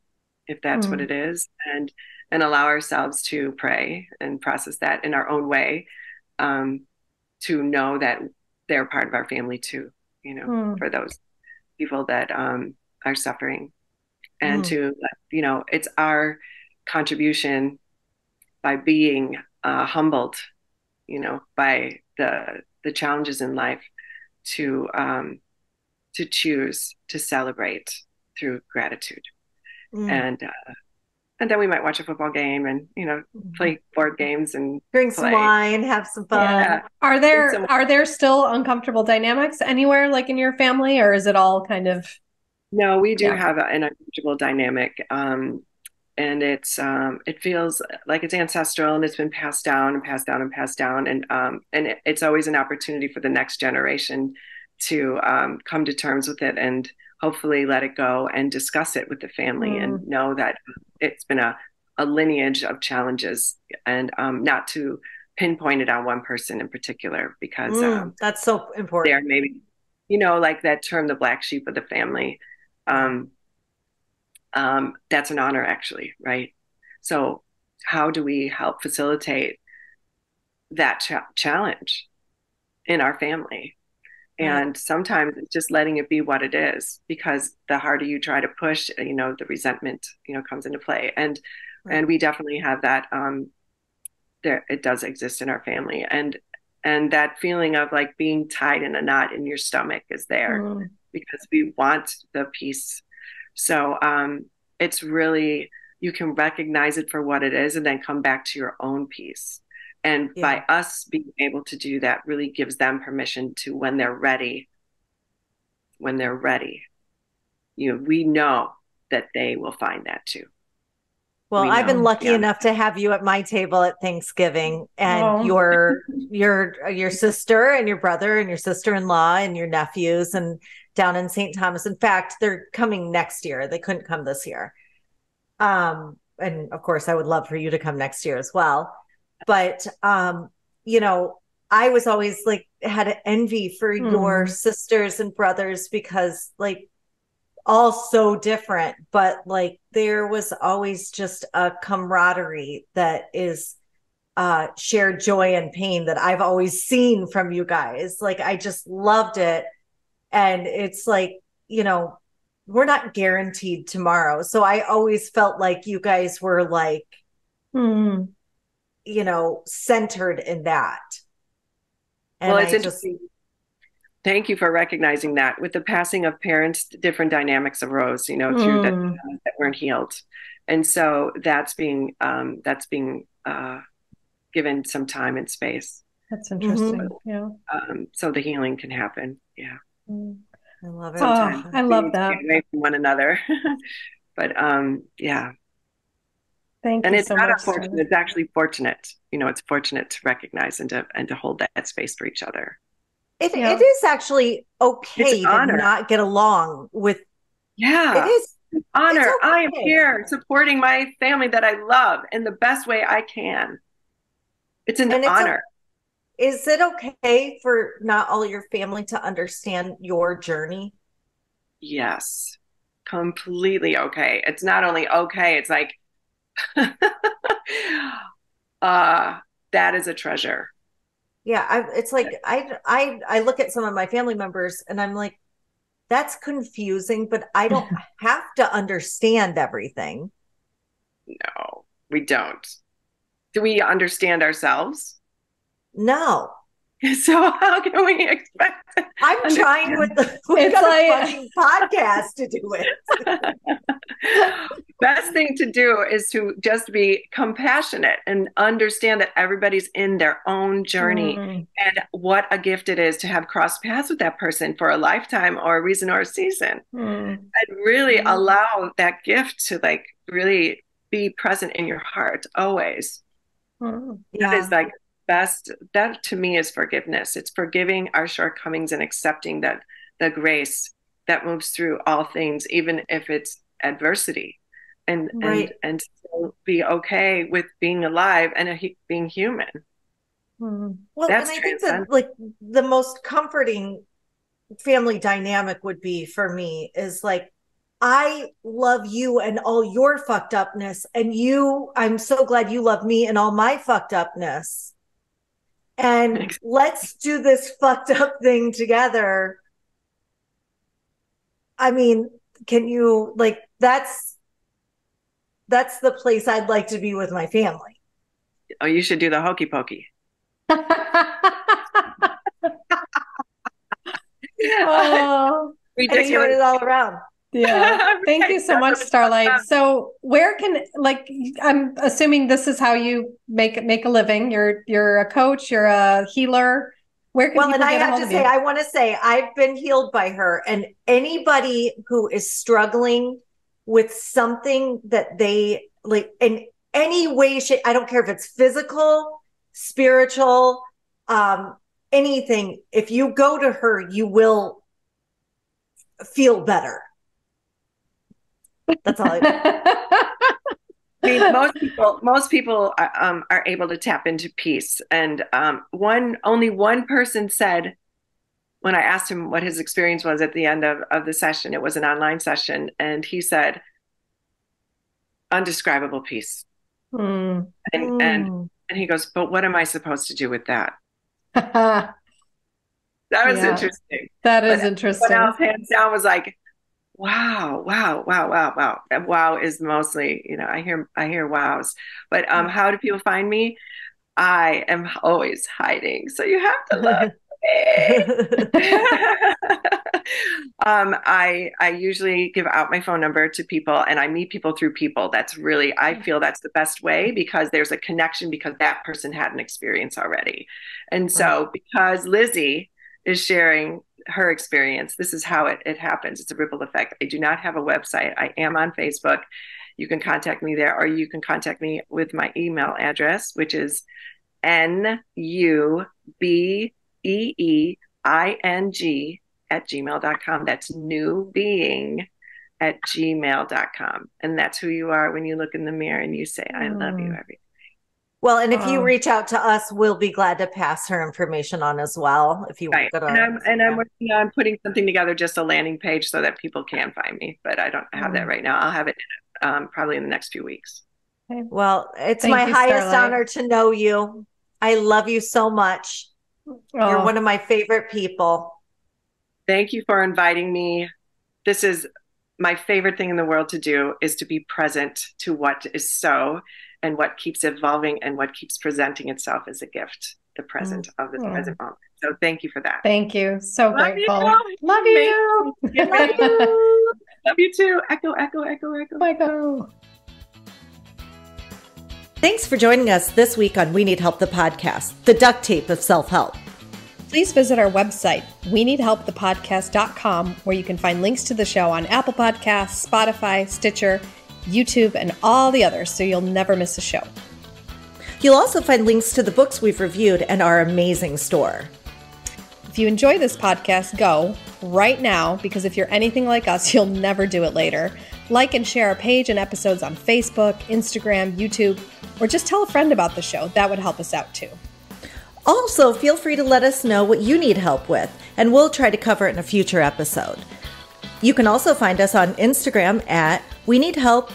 if that's what it is, and allow ourselves to pray and process that in our own way, to know that they're part of our family too, for those people that are suffering, and to, it's our contribution by being humbled, by the challenges in life, to choose to celebrate through gratitude. And then we might watch a football game and, play board games and drink some wine, have some fun. Yeah. Are there still uncomfortable dynamics anywhere, like in your family, or is it all kind of? No, we do have an uncomfortable dynamic. And it feels like it's ancestral, and it's been passed down and passed down and passed down. And it's always an opportunity for the next generation to come to terms with it, and hopefully let it go and discuss it with the family, and know that it's been a lineage of challenges, and not to pinpoint it on one person in particular, because that's so important. There maybe, like that term, the black sheep of the family. That's an honor, actually, right? So how do we help facilitate that challenge in our family? And sometimes it's just letting it be what it is, because the harder you try to push, the resentment, comes into play. And we definitely have that. There, it does exist in our family, and that feeling of like being tied in a knot in your stomach is there, because we want the peace. So it's really, you can recognize it for what it is, and then come back to your own peace. And by us being able to do that, really gives them permission to, when they're ready, we know that they will find that too. Well, I've been lucky enough to have you at my table at Thanksgiving, and your sister and your brother and your sister-in-law and your nephews, and down in St. Thomas. In fact, they're coming next year. They couldn't come this year. And of course, I would love for you to come next year as well. But you know, I was always like had an envy for your sisters and brothers, because like all so different, but like there was always just a camaraderie that is shared joy and pain that I've always seen from you guys. Like I just loved it. And it's like, you know, we're not guaranteed tomorrow. So I always felt like you guys were like, you know, centered in that. And well, it's interesting. Thank you for recognizing that. With the passing of parents, different dynamics arose, you know, through that weren't healed. And so that's being given some time and space. That's interesting. Yeah. So the healing can happen. Yeah. I love it. Sometimes I love that. Get away from one another. But yeah. Thank you. And it's so not much, unfortunate. It's actually fortunate. You know, it's fortunate to recognize and to hold that space for each other. It is actually okay to not get along with. Yeah. It is honor. Okay. I am here supporting my family that I love in the best way I can. It's an honor. Is it okay for not all your family to understand your journey? Yes, completely okay. It's not only okay, it's like, that is a treasure. Yeah, it's like I look at some of my family members and I'm like, that's confusing, but I don't have to understand everything. No, we don't. Do we understand ourselves? No. So how can we expect? I'm trying with we've got a fucking podcast to do it. Best thing to do is to just be compassionate and understand that everybody's in their own journey and what a gift it is to have crossed paths with that person for a lifetime or a reason or a season. And really allow that gift to like really be present in your heart always. That is like best. That to me is forgiveness. It's forgiving our shortcomings and accepting that the grace that moves through all things, even if it's adversity, and still be okay with being alive and being human. Well, that's and I think that like the most comforting family dynamic would be for me is like, I love you and all your fucked upness, and I'm so glad you love me and all my fucked upness. And let's do this fucked up thing together. I mean, can you like, that's the place I'd like to be with my family. Oh, you should do the hokey pokey. We just turn it all around. Yeah. Thank you so much, Starlight. So where can, like, I'm assuming this is how you make a living. You're a coach, you're a healer. Where can people get a hold of you? I want to say I've been healed by her, and anybody who is struggling with something that they like in any way, shape, I don't care if it's physical, spiritual, anything. If you go to her, you will feel better. That's all I I mean, most people are able to tap into peace. And only one person said, when I asked him what his experience was at the end of the session, it was an online session, and he said, undescribable peace. And he goes, but what am I supposed to do with that? That was interesting. That is interesting. What else, hands down, was like, wow. Wow is mostly, you know, I hear wows. But how do people find me? I am always hiding, so you have to look. I usually give out my phone number to people, and I meet people through people. That's really, I feel that's the best way, because there's a connection, because that person had an experience already. And so because Lizzy is sharing her experience, this is how it happens. It's a ripple effect. I do not have a website. I am on Facebook. you can contact me there, or you can contact me with my email address, which is nubeeing@gmail.com. That's newbeing@gmail.com. And that's who you are when you look in the mirror and you say, I love you every day. Well, and if you reach out to us, we'll be glad to pass her information on as well. If you right. go to I'm working on putting something together, just a landing page so that people can find me, but I don't have that right now. I'll have it probably in the next few weeks. Okay. Well, it's my highest honor to know you. I love you so much. You're one of my favorite people. Thank you for inviting me. This is my favorite thing in the world to do, is to be present to what is so, and what keeps evolving and what keeps presenting itself as a gift, the present of this present moment. So thank you for that. Thank you. So grateful. Love you. Love you. Love you too. Echo, echo, echo, echo. Echo. Thanks for joining us this week on We Need Help, the podcast, the duct tape of self-help. Please visit our website, weneedhelpthepodcast.com, where you can find links to the show on Apple Podcasts, Spotify, Stitcher, YouTube, and all the others, so you'll never miss a show. You'll also find links to the books we've reviewed and our amazing store. If you enjoy this podcast, go right now, because if you're anything like us, you'll never do it later. Like and share our page and episodes on Facebook, Instagram, YouTube, or just tell a friend about the show. That would help us out too. Also, feel free to let us know what you need help with, and we'll try to cover it in a future episode. You can also find us on Instagram at WeNeedHelp_the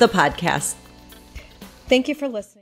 podcast. Thank you for listening.